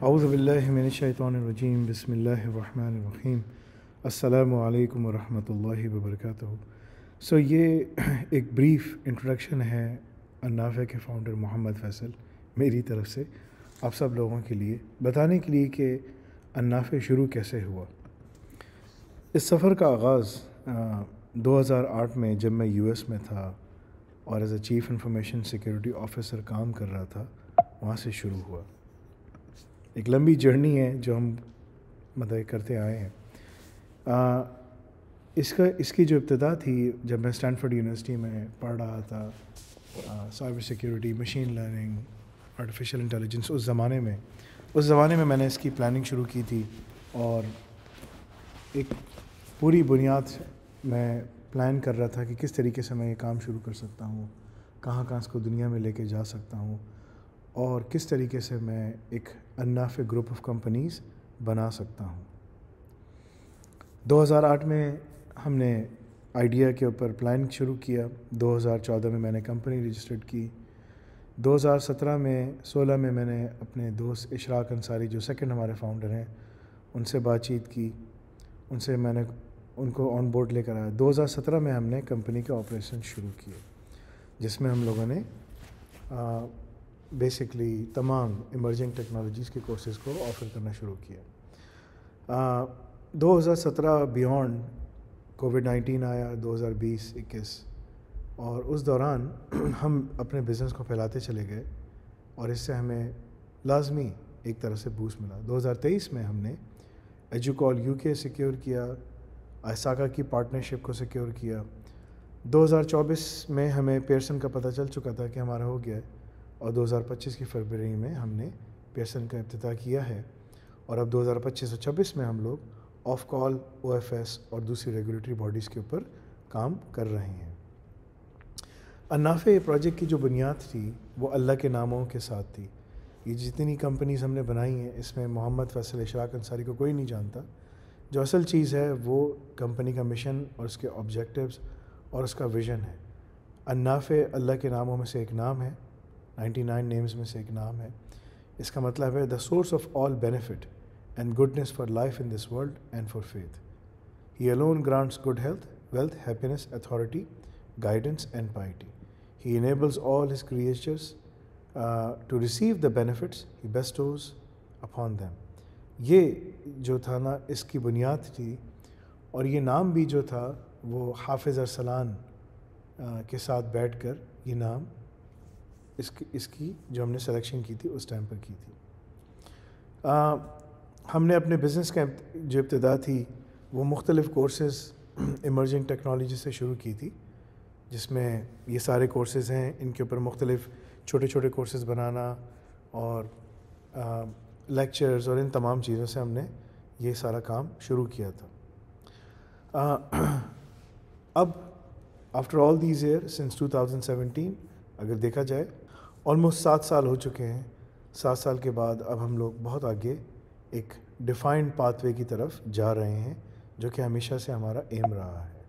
اعوذ باللہ من الشیطان الرجیم بسم اللہ الرحمن الرحیم السلام علیکم ورحمۃ اللہ وبرکاتہ۔ یہ ایک بریف انٹروڈکشن ہے النافع کے فاؤنڈر محمد فیصل میری طرف سے آپ سب لوگوں کے لیے بتانے کے لیے کہ النافع شروع کیسے ہوا۔ اس سفر کا آغاز 2008 میں جب میں یو ایس میں تھا اور as a chief information security officer کام کر رہا تھا، وہاں سے شروع ہوا۔ ایک لمبی جرنی ہے جو ہم کرتے آئے ہیں۔ اس کی جو ابتدا تھی جب میں اسٹینفورڈ یونیورسٹی میں پڑھ رہا تھا، cyber security, machine learning, artificial intelligence, اس زمانے میں میں نے اس کی پلاننگ شروع کی تھی اور ایک پوری بنیاد میں پلان کر رہا تھا کہ کس طریقے سے میں یہ کام شروع کر سکتا ہوں، کہاں اس کو دنیا میں لے کے جا سکتا ہوں اور کس طریقے سے میں ایک النافع گروپ آف کمپنیز بنا سکتا ہوں۔ 2008 میں ہم نے آئیڈیا کے اوپر پلان شروع کیا۔ 2014 میں میں نے کمپنی رجسٹرڈ کی۔ 2016 میں میں نے اپنے دوست اشراق انصاری جو سیکنڈ ہمارے فاؤنڈر ہیں ان سے بات چیت کی، میں نے ان کو آن بورڈ لے کر آیا۔ 2017 میں ہم نے کمپنی کا آپریشن شروع کیا، جس میں ہم لوگوں نے بیسکلی تمام ایمرجنگ ٹیکنالوجیز کے کورسز کو آفر کرنا شروع کیا۔ 2017 بیونڈ کووڈ-19 آیا، 2020-21، اور اس دوران ہم اپنے بزنس کو پھیلاتے چلے گئے اور اس سے ہمیں لازمی ایک طرح سے بوسٹ ملا۔ 2023 میں ہم نے ایجوکال UK سیکیور کیا، آئساکا کی پارٹنرشپ کو سیکیور کیا۔ 2024 میں ہمیں پیئرسن کا پتہ چل چکا تھا کہ ہمارا ہو گیا ہے اور 2025 کی فروری میں ہم نے پیئرسن کا افتتاح کیا ہے، اور اب 2025 اور 26 میں ہم لوگ آف کال، OFS اور دوسری ریگولیٹری باڈیز کے اوپر کام کر رہے ہیں۔ النافع پروجیکٹ کی جو بنیاد تھی وہ اللہ کے ناموں کے ساتھ تھی۔ یہ جتنی کمپنیز ہم نے بنائی ہیں اس میں محمد فیصل، اشراق انصاری کو کوئی نہیں جانتا۔ جو اصل چیز ہے وہ کمپنی کا مشن اور اس کے آبجیکٹیوز اور اس کا ویژن ہے۔ النافع اللہ کے ناموں میں سے ایک نام ہے، 99 نیمز میں سے ایک نام ہے۔ اس کا مطلب ہے the source of all benefit and goodness for life in this world and for faith. He alone grants good health, wealth, happiness, authority, guidance and piety. He enables all his creatures to receive the benefits he bestows upon them. یہ جو تھا نا اس کی بنیاد تھی، اور یہ نام بھی جو تھا وہ حافظ ارسلان کے ساتھ بیٹھ کر یہ نام اس کی جو ہم نے سلیکشن کی تھی اس ٹائم پر کی تھی۔ ہم نے اپنے بزنس کا جو ابتدا تھی وہ مختلف کورسز ایمرجنگ ٹیکنالوجی سے شروع کی تھی، جس میں یہ سارے کورسز ہیں، ان کے اوپر مختلف چھوٹے چھوٹے کورسز بنانا اور لیکچرز اور ان تمام چیزوں سے ہم نے یہ سارا کام شروع کیا تھا۔ اب after all these year since 2017 اگر دیکھا جائے آلموسٹ 7 سال ہو چکے ہیں۔ 7 سال کے بعد اب ہم لوگ بہت آگے ایک ڈیفائنڈ پاتھ وے کی طرف جا رہے ہیں، جو کہ ہمیشہ سے ہمارا ایم رہا ہے۔